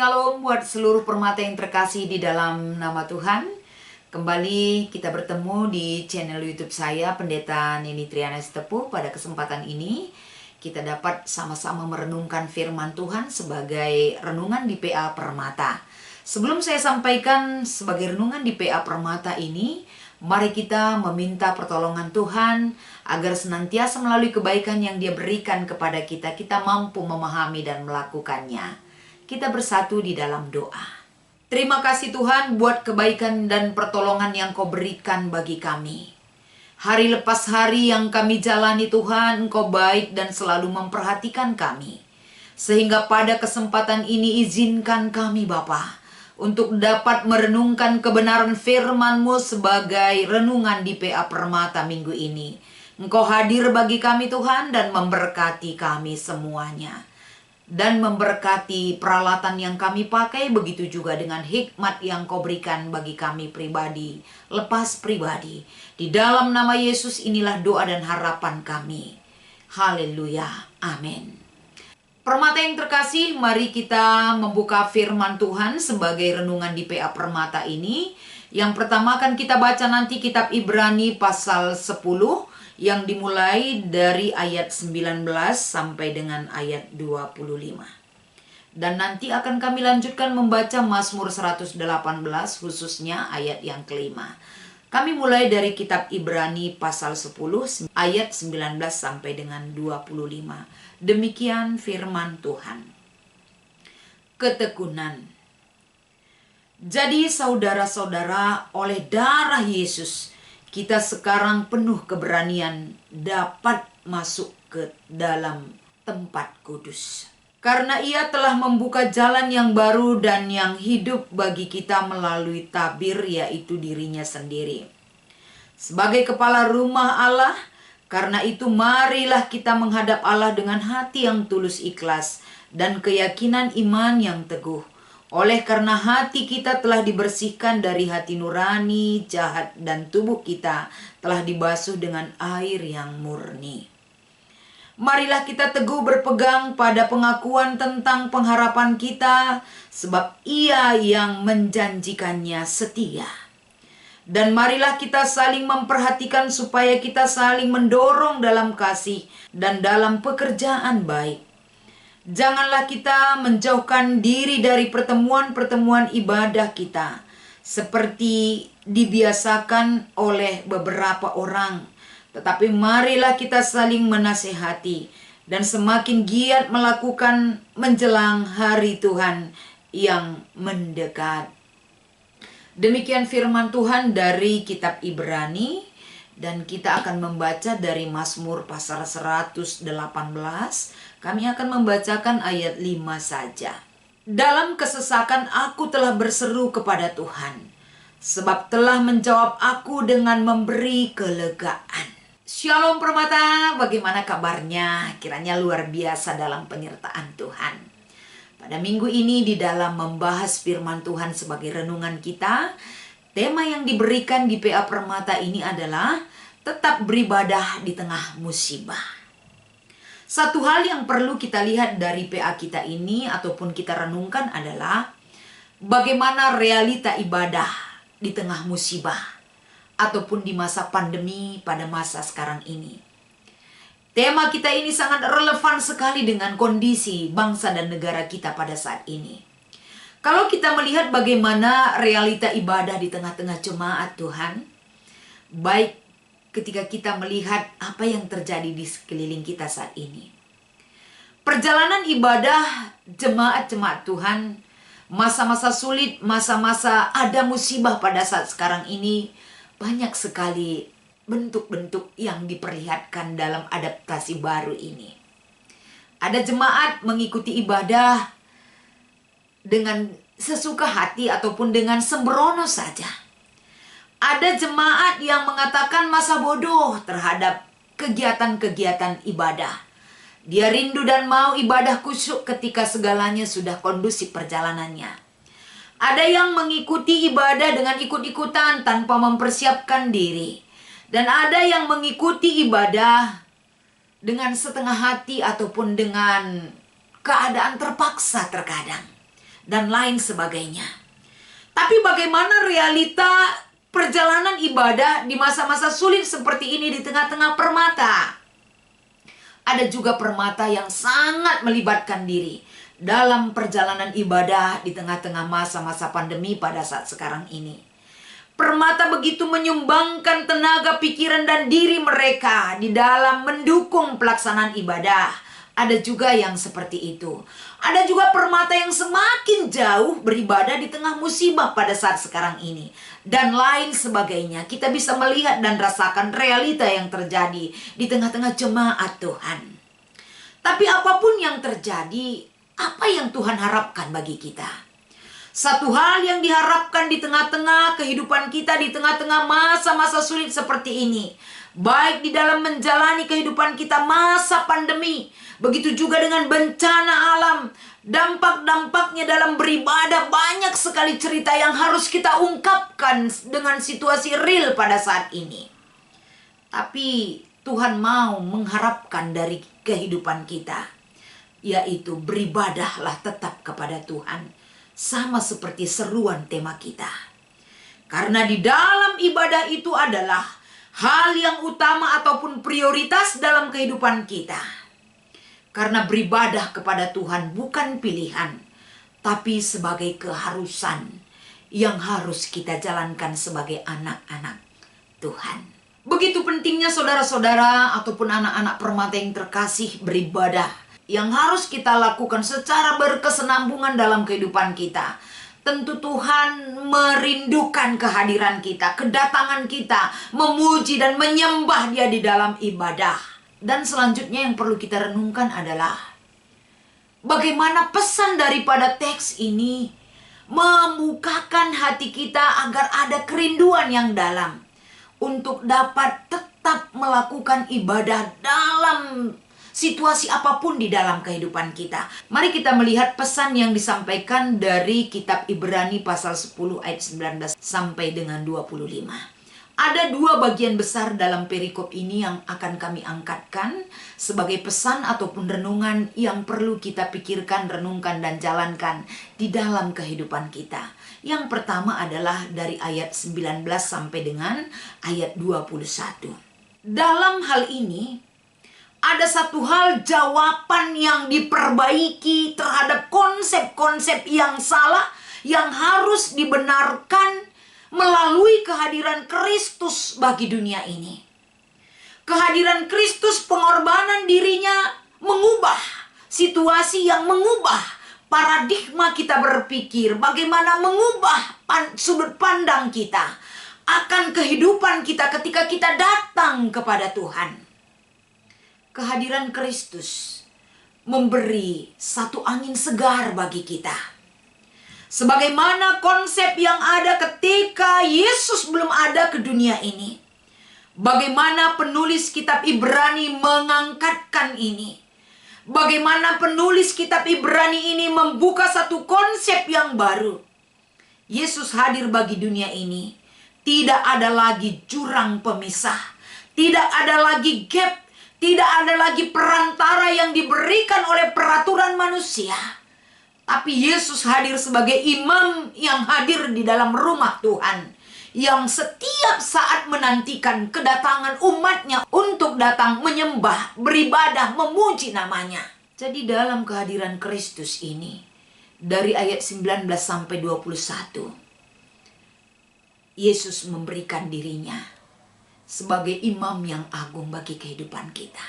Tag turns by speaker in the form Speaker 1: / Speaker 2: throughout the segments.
Speaker 1: Shalom buat seluruh permata yang terkasih di dalam nama Tuhan. Kembali kita bertemu di channel YouTube saya, Pendeta Nini Triana Sitepu. Pada kesempatan ini kita dapat sama-sama merenungkan firman Tuhan sebagai renungan di PA Permata. Sebelum saya sampaikan sebagai renungan di PA Permata ini, mari kita meminta pertolongan Tuhan agar senantiasa melalui kebaikan yang Dia berikan kepada kita, kita mampu memahami dan melakukannya. Kita bersatu di dalam doa. Terima kasih Tuhan buat kebaikan dan pertolongan yang Kau berikan bagi kami. Hari lepas hari yang kami jalani Tuhan, Engkau baik dan selalu memperhatikan kami. Sehingga pada kesempatan ini izinkan kami Bapa untuk dapat merenungkan kebenaran firman-Mu sebagai renungan di PA Permata minggu ini. Engkau hadir bagi kami Tuhan dan memberkati kami semuanya. Dan memberkati peralatan yang kami pakai, begitu juga dengan hikmat yang Kau berikan bagi kami pribadi, lepas pribadi. Di dalam nama Yesus inilah doa dan harapan kami. Haleluya, amin. Permata yang terkasih, mari kita membuka firman Tuhan sebagai renungan di PA Permata ini. Yang pertama akan kita baca nanti kitab Ibrani pasal 10 yang dimulai dari ayat 19 sampai dengan ayat 25. Dan nanti akan kami lanjutkan membaca Mazmur 118 khususnya ayat yang kelima. Kami mulai dari kitab Ibrani pasal 10 ayat 19 sampai dengan 25. Demikian firman Tuhan. Ketekunan. Jadi saudara-saudara, oleh darah Yesus kita sekarang penuh keberanian dapat masuk ke dalam tempat kudus. Karena Ia telah membuka jalan yang baru dan yang hidup bagi kita melalui tabir, yaitu dirinya sendiri. Sebagai kepala rumah Allah, karena itu marilah kita menghadap Allah dengan hati yang tulus ikhlas dan keyakinan iman yang teguh. Oleh karena hati kita telah dibersihkan dari hati nurani, jahat, dan tubuh kita telah dibasuh dengan air yang murni. Marilah kita teguh berpegang pada pengakuan tentang pengharapan kita, sebab Ia yang menjanjikannya setia. Dan marilah kita saling memperhatikan supaya kita saling mendorong dalam kasih dan dalam pekerjaan baik. Janganlah kita menjauhkan diri dari pertemuan-pertemuan ibadah kita, seperti dibiasakan oleh beberapa orang. Tetapi marilah kita saling menasehati dan semakin giat melakukan menjelang hari Tuhan yang mendekat. Demikian firman Tuhan dari kitab Ibrani. Dan kita akan membaca dari Mazmur pasal 118. Kami akan membacakan ayat 5 saja. Dalam kesesakan aku telah berseru kepada Tuhan, sebab telah menjawab aku dengan memberi kelegaan. Shalom Permata, bagaimana kabarnya? Kiranya luar biasa dalam penyertaan Tuhan. Pada minggu ini di dalam membahas firman Tuhan sebagai renungan kita, tema yang diberikan di PA Permata ini adalah tetap beribadah di tengah musibah. Satu hal yang perlu kita lihat dari PA kita ini ataupun kita renungkan adalah bagaimana realita ibadah di tengah musibah ataupun di masa pandemi pada masa sekarang ini. Tema kita ini sangat relevan sekali dengan kondisi bangsa dan negara kita pada saat ini. Kalau kita melihat bagaimana realita ibadah di tengah-tengah jemaat Tuhan, baik ketika kita melihat apa yang terjadi di sekeliling kita saat ini. Perjalanan ibadah jemaat-jemaat Tuhan, masa-masa sulit, masa-masa ada musibah pada saat sekarang ini, banyak sekali bentuk-bentuk yang diperlihatkan dalam adaptasi baru ini. Ada jemaat mengikuti ibadah dengan sesuka hati ataupun dengan sembrono saja. Ada jemaat yang mengatakan masa bodoh terhadap kegiatan-kegiatan ibadah. Dia rindu dan mau ibadah khusyuk ketika segalanya sudah kondusif perjalanannya. Ada yang mengikuti ibadah dengan ikut-ikutan tanpa mempersiapkan diri. Dan ada yang mengikuti ibadah dengan setengah hati ataupun dengan keadaan terpaksa terkadang. dan lain sebagainya. Tapi bagaimana realita perjalanan ibadah di masa-masa sulit seperti ini di tengah-tengah permata? Ada juga permata yang sangat melibatkan diri dalam perjalanan ibadah di tengah-tengah masa-masa pandemi pada saat sekarang ini. Permata begitu menyumbangkan tenaga, pikiran, dan diri mereka di dalam mendukung pelaksanaan ibadah. Ada juga yang seperti itu. Ada juga permata yang semakin jauh beribadah di tengah musibah pada saat sekarang ini. Dan lain sebagainya. Kita bisa melihat dan rasakan realita yang terjadi di tengah-tengah jemaat Tuhan. Tapi apapun yang terjadi, apa yang Tuhan harapkan bagi kita? Satu hal yang diharapkan di tengah-tengah kehidupan kita, di tengah-tengah masa-masa sulit seperti ini, baik di dalam menjalani kehidupan kita masa pandemi, begitu juga dengan bencana alam, dampak-dampaknya dalam beribadah, banyak sekali cerita yang harus kita ungkapkan dengan situasi real pada saat ini. Tapi Tuhan mau mengharapkan dari kehidupan kita, yaitu beribadahlah tetap kepada Tuhan. Sama seperti seruan tema kita. Karena di dalam ibadah itu adalah hal yang utama ataupun prioritas dalam kehidupan kita. Karena beribadah kepada Tuhan bukan pilihan, tapi sebagai keharusan yang harus kita jalankan sebagai anak-anak Tuhan. Begitu pentingnya saudara-saudara ataupun anak-anak permata yang terkasih beribadah, yang harus kita lakukan secara berkesinambungan dalam kehidupan kita. Tentu Tuhan merindukan kehadiran kita, kedatangan kita, memuji dan menyembah Dia di dalam ibadah. Dan selanjutnya yang perlu kita renungkan adalah bagaimana pesan daripada teks ini membukakan hati kita agar ada kerinduan yang dalam untuk dapat tetap melakukan ibadah dalam situasi apapun di dalam kehidupan kita. Mari kita melihat pesan yang disampaikan dari kitab Ibrani pasal 10 ayat 19 sampai dengan 25. Ada dua bagian besar dalam perikop ini yang akan kami angkatkan sebagai pesan ataupun renungan yang perlu kita pikirkan, renungkan, dan jalankan di dalam kehidupan kita. Yang pertama adalah dari ayat 19 sampai dengan ayat 21. Dalam hal ini, ada satu hal jawaban yang diperbaiki terhadap konsep-konsep yang salah yang harus dibenarkan melalui kehadiran Kristus bagi dunia ini. Kehadiran Kristus, pengorbanan dirinya mengubah situasi, yang mengubah paradigma kita berpikir, bagaimana mengubah sudut pandang kita akan kehidupan kita ketika kita datang kepada Tuhan. Kehadiran Kristus memberi satu angin segar bagi kita. Sebagaimana konsep yang ada ketika Yesus belum ada ke dunia ini. Bagaimana penulis kitab Ibrani mengangkatkan ini. Bagaimana penulis kitab Ibrani ini membuka satu konsep yang baru. Yesus hadir bagi dunia ini. Tidak ada lagi jurang pemisah. Tidak ada lagi gap. Tidak ada lagi perantara yang diberikan oleh peraturan manusia. Tapi Yesus hadir sebagai imam yang hadir di dalam rumah Tuhan. Yang setiap saat menantikan kedatangan umatnya untuk datang menyembah, beribadah, memuji namanya. Jadi dalam kehadiran Kristus ini, dari ayat 19 sampai 21, Yesus memberikan dirinya sebagai imam yang agung bagi kehidupan kita.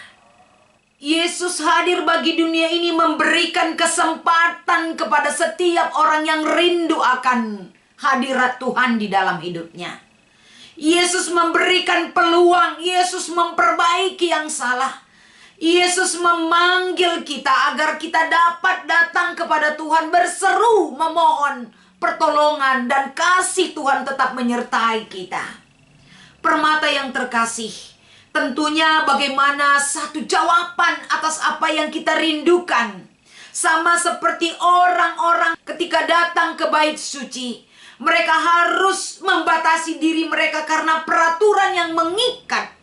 Speaker 1: Yesus hadir bagi dunia ini memberikan kesempatan kepada setiap orang yang rindu akan hadirat Tuhan di dalam hidupnya. Yesus memberikan peluang, Yesus memperbaiki yang salah. Yesus memanggil kita agar kita dapat datang kepada Tuhan, berseru, memohon pertolongan, dan kasih Tuhan tetap menyertai kita. Permata yang terkasih, tentunya bagaimana satu jawaban atas apa yang kita rindukan. Sama seperti orang-orang ketika datang ke bait suci. Mereka harus membatasi diri mereka karena peraturan yang mengikat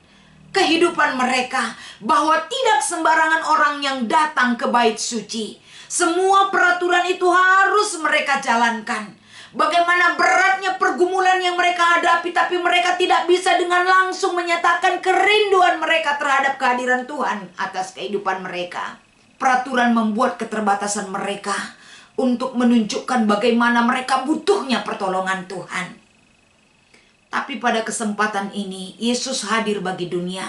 Speaker 1: kehidupan mereka. Bahwa tidak sembarangan orang yang datang ke bait suci. Semua peraturan itu harus mereka jalankan. Bagaimana beratnya pergumulan yang mereka hadapi, tapi mereka tidak bisa dengan langsung menyatakan kerinduan mereka terhadap kehadiran Tuhan atas kehidupan mereka. Peraturan membuat keterbatasan mereka untuk menunjukkan bagaimana mereka butuhnya pertolongan Tuhan. Tapi pada kesempatan ini, Yesus hadir bagi dunia,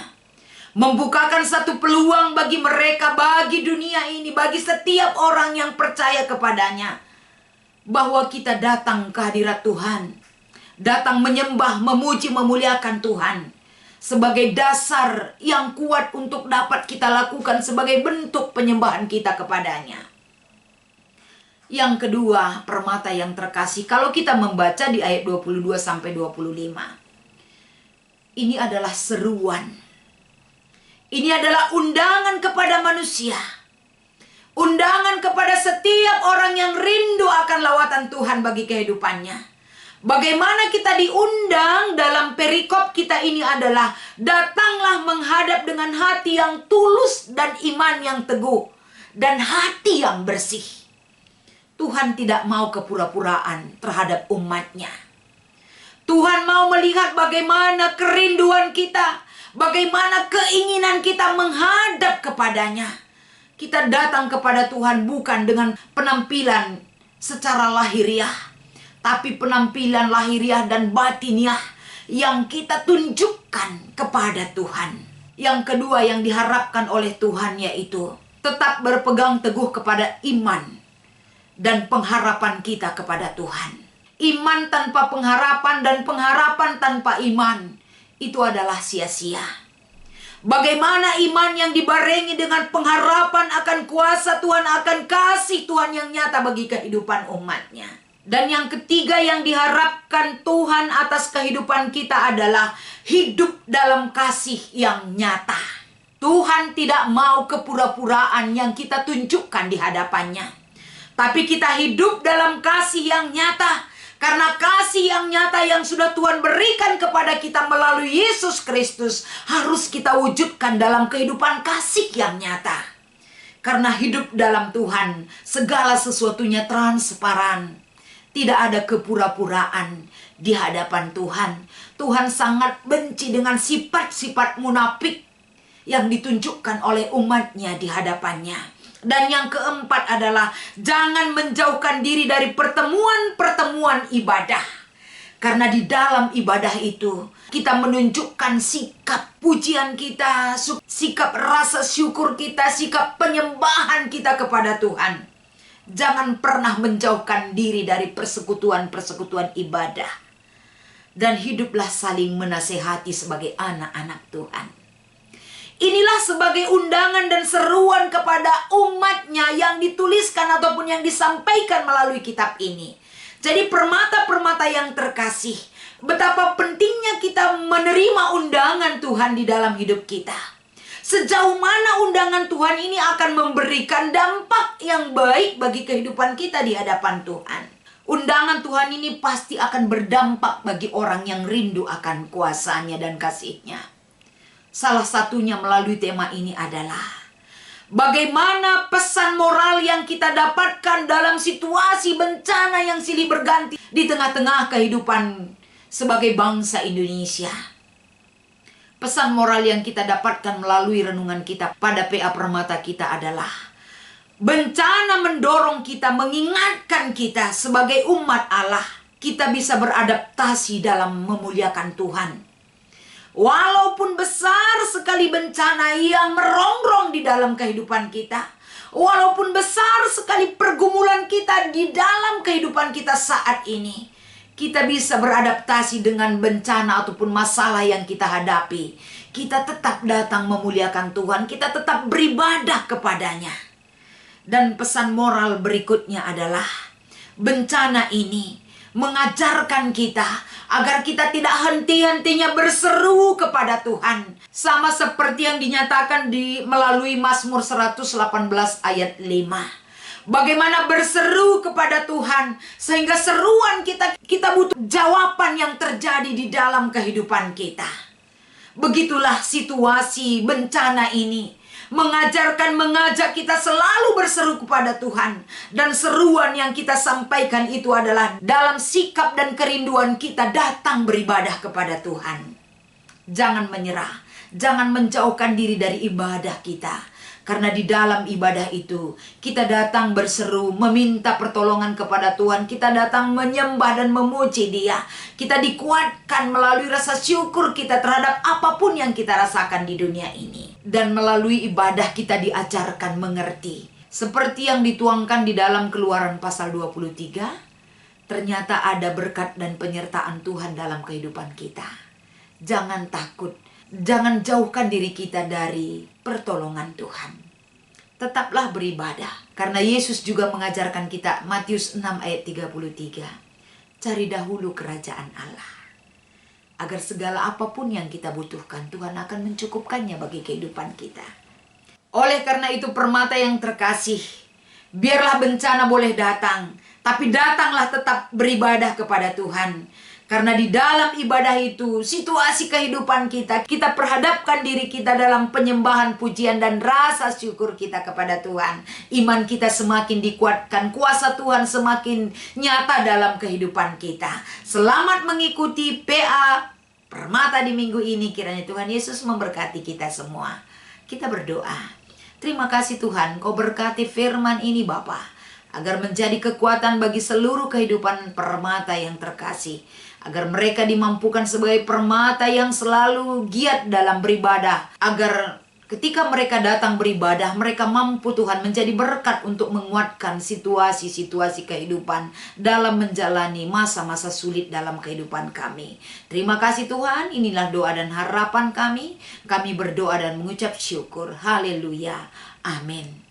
Speaker 1: membukakan satu peluang bagi mereka, bagi dunia ini, bagi setiap orang yang percaya kepadanya, bahwa kita datang ke hadirat Tuhan, datang menyembah, memuji, memuliakan Tuhan sebagai dasar yang kuat untuk dapat kita lakukan sebagai bentuk penyembahan kita kepadanya. Yang kedua, permata yang terkasih, kalau kita membaca di ayat 22 sampai 25, ini adalah seruan. Ini adalah undangan kepada manusia. Undangan kepada setiap orang yang rindu akan lawatan Tuhan bagi kehidupannya. Bagaimana kita diundang dalam perikop kita ini adalah, datanglah menghadap dengan hati yang tulus dan iman yang teguh dan hati yang bersih. Tuhan tidak mau kepura-puraan terhadap umatnya. Tuhan mau melihat bagaimana kerinduan kita, bagaimana keinginan kita menghadap kepadanya. Kita datang kepada Tuhan bukan dengan penampilan secara lahiriah, tapi penampilan lahiriah dan batiniah yang kita tunjukkan kepada Tuhan. Yang kedua yang diharapkan oleh Tuhan yaitu tetap berpegang teguh kepada iman dan pengharapan kita kepada Tuhan. Iman tanpa pengharapan dan pengharapan tanpa iman itu adalah sia-sia. Bagaimana iman yang dibarengi dengan pengharapan akan kuasa Tuhan, akan kasih Tuhan yang nyata bagi kehidupan umatnya. Dan yang ketiga yang diharapkan Tuhan atas kehidupan kita adalah hidup dalam kasih yang nyata. Tuhan tidak mau kepura-puraan yang kita tunjukkan di hadapannya, tapi kita hidup dalam kasih yang nyata. Karena kasih yang nyata yang sudah Tuhan berikan kepada kita melalui Yesus Kristus harus kita wujudkan dalam kehidupan kasih yang nyata. Karena hidup dalam Tuhan segala sesuatunya transparan. Tidak ada kepura-puraan di hadapan Tuhan. Tuhan sangat benci dengan sifat-sifat munafik yang ditunjukkan oleh umatnya di hadapannya. Dan yang keempat adalah jangan menjauhkan diri dari pertemuan-pertemuan ibadah. Karena di dalam ibadah itu kita menunjukkan sikap pujian kita, sikap rasa syukur kita, sikap penyembahan kita kepada Tuhan. Jangan pernah menjauhkan diri dari persekutuan-persekutuan ibadah. Dan hiduplah saling menasehati sebagai anak-anak Tuhan. Inilah sebagai undangan dan seruan kepada umatnya yang dituliskan ataupun yang disampaikan melalui kitab ini. Jadi permata-permata yang terkasih, betapa pentingnya kita menerima undangan Tuhan di dalam hidup kita. Sejauh mana undangan Tuhan ini akan memberikan dampak yang baik bagi kehidupan kita di hadapan Tuhan. Undangan Tuhan ini pasti akan berdampak bagi orang yang rindu akan kuasa-Nya dan kasih-Nya. Salah satunya melalui tema ini adalah bagaimana pesan moral yang kita dapatkan dalam situasi bencana yang silih berganti di tengah-tengah kehidupan sebagai bangsa Indonesia. Pesan moral yang kita dapatkan melalui renungan kita pada PA Permata kita adalah bencana mendorong kita, mengingatkan kita sebagai umat Allah, kita bisa beradaptasi dalam memuliakan Tuhan. Walaupun besar sekali bencana yang merongrong di dalam kehidupan kita, walaupun besar sekali pergumulan kita di dalam kehidupan kita saat ini, kita bisa beradaptasi dengan bencana ataupun masalah yang kita hadapi. Kita tetap datang memuliakan Tuhan, kita tetap beribadah kepadanya. Dan pesan moral berikutnya adalah bencana ini mengajarkan kita agar kita tidak henti-hentinya berseru kepada Tuhan. Sama seperti yang dinyatakan melalui Mazmur 118 ayat 5. Bagaimana berseru kepada Tuhan sehingga seruan kita butuh jawaban yang terjadi di dalam kehidupan kita. Begitulah situasi bencana ini mengajak kita selalu berseru kepada Tuhan. Dan seruan yang kita sampaikan itu adalah dalam sikap dan kerinduan kita datang beribadah kepada Tuhan. Jangan menyerah, jangan menjauhkan diri dari ibadah kita. Karena di dalam ibadah itu kita datang berseru, meminta pertolongan kepada Tuhan. Kita datang menyembah dan memuji Dia. Kita dikuatkan melalui rasa syukur kita terhadap apapun yang kita rasakan di dunia ini. Dan melalui ibadah kita diajarkan mengerti. Seperti yang dituangkan di dalam Keluaran pasal 23. Ternyata ada berkat dan penyertaan Tuhan dalam kehidupan kita. Jangan takut. Jangan jauhkan diri kita dari pertolongan Tuhan. Tetaplah beribadah. Karena Yesus juga mengajarkan kita, Matius 6 ayat 33. Cari dahulu kerajaan Allah. Agar segala apapun yang kita butuhkan, Tuhan akan mencukupkannya bagi kehidupan kita. Oleh karena itu permata yang terkasih, biarlah bencana boleh datang, tapi datanglah tetap beribadah kepada Tuhan. Karena di dalam ibadah itu, situasi kehidupan kita perhadapkan diri kita dalam penyembahan, pujian, dan rasa syukur kita kepada Tuhan. Iman kita semakin dikuatkan, kuasa Tuhan semakin nyata dalam kehidupan kita. Selamat mengikuti PA Permata di minggu ini. Kiranya Tuhan Yesus memberkati kita semua. Kita berdoa. Terima kasih Tuhan, Kau berkati firman ini Bapa, agar menjadi kekuatan bagi seluruh kehidupan permata yang terkasih. Agar mereka dimampukan sebagai permata yang selalu giat dalam beribadah. Agar ketika mereka datang beribadah, mereka mampu Tuhan menjadi berkat untuk menguatkan situasi-situasi kehidupan dalam menjalani masa-masa sulit dalam kehidupan kami. Terima kasih Tuhan, inilah doa dan harapan kami. Kami berdoa dan mengucap syukur. Haleluya. Amin.